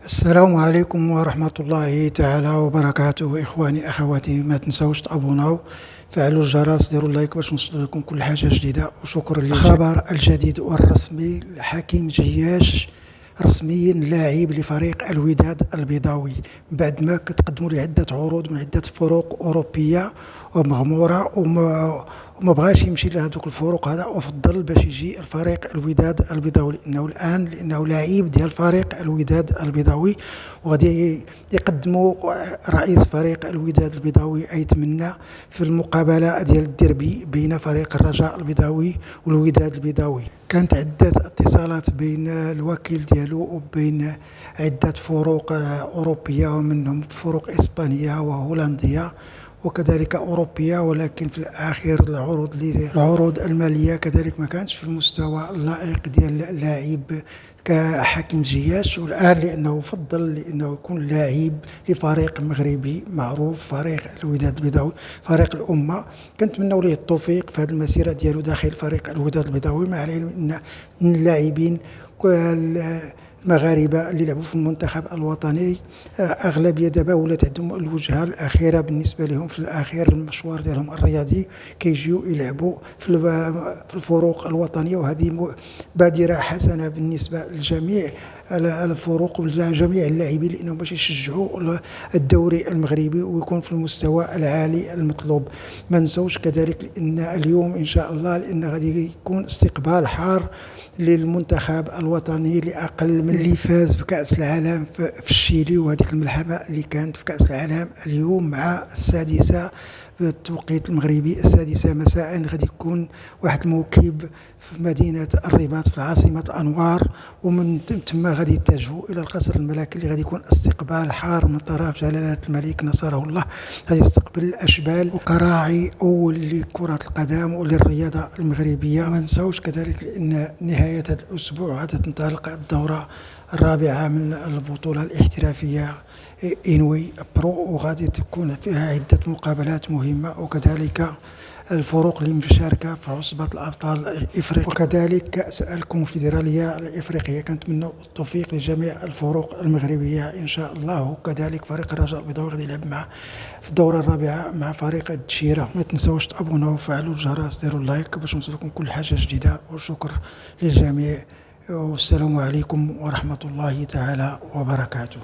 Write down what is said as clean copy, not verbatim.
السلام عليكم ورحمة الله تعالى وبركاته. إخواني أخواتي، ما تنسوش تابوناو، فعلوا الجرس، ديروا لايك باش نوصل لكم كل حاجة جديدة. وشكرا للخبر الجديد والرسمي: حكيم جياش رسميا لاعب لفريق الوداد البيضاوي، بعد ما كتقدموا له عدة عروض من عدة فرق أوروبية ومغمورة، وما بغاش يمشي لهذوك الفروق هذا، وفضل باش يجي الفريق الوداد البيضاوي لأنه لاعب ديال فريق الوداد البيضاوي. وغادي يقدموا رئيس فريق الوداد البيضاوي يتمنى في المقابلة ديال الديربي بين فريق الرجاء البيضاوي والوداد البيضاوي. كانت عدة اتصالات بين الوكيل ديالو وبين عدة فروق أوروبية، ومنهم فروق إسبانية وهولندية وكذلك أوروبية، ولكن في الأخير العروض المالية كذلك ما كانتش في المستوى اللائق ديال اللاعب كحكيم جياش. والآن لأنه يكون لاعب لفريق مغربي معروف، فريق الوداد البيضاوي، فريق الأمة، كنتمنوا ليه التوفيق في هذه المسيرة ديالو داخل فريق الوداد البيضاوي، مع العلم أن من اللاعبين المغاربة اللي لعبوا في المنتخب الوطني أغلبية دابا ولات عندهم الوجهة الأخيرة بالنسبة لهم في الأخير المشوار ديالهم الرياضي، كيجيو يلعبوا في الفروق الوطنية. وهذه بادرة حسنة بالنسبة لجميع الفروق وجميع اللاعبين، لأنهم باش يشجعوا الدوري المغربي ويكون في المستوى العالي المطلوب. ما نسوش كذلك لأن اليوم إن شاء الله، لأن غادي يكون استقبال حار للمنتخب الوطني لأقل من اللي فاز بكأس العالم في الشيلي، وهذيك الملحمة اللي كانت في كأس العالم اليوم مع السادسة بالتوقيت المغربي، السادسة مساء، غادي يكون واحد الموكب في مدينة الرباط في العاصمة الأنوار، ومن ثم غادي يتجهوا إلى القصر الملكي اللي غادي يكون استقبال حار من طرف جلالة الملك نصره الله. غادي يستقبل الأشبال وكراعي أول لكرة القدم وللرياضة المغربية. ما نساوش كذلك لأن نهاية هذا الأسبوع غادي تنطلق الدورة الرابعة من البطولة الاحترافية إنوي برو، وغادي تكون فيها عدة مقابلات مهمة، وكذلك الفروق المشاركة في عصبة الأبطال إفريقيا، وكذلك كأس الكونفدرالية الإفريقية. كنتمنوا التوفيق لجميع الفروق المغربية إن شاء الله. وكذلك فريق الرجاء البيضاوي غادي يلعب في الدورة الرابعة مع فريق التشيرة. ما تنسوش تابوناو وفعلوا الجرس، ديروا اللايك باش نوصلكم كل حاجة جديدة. وشكر للجميع، والسلام عليكم ورحمة الله تعالى وبركاته.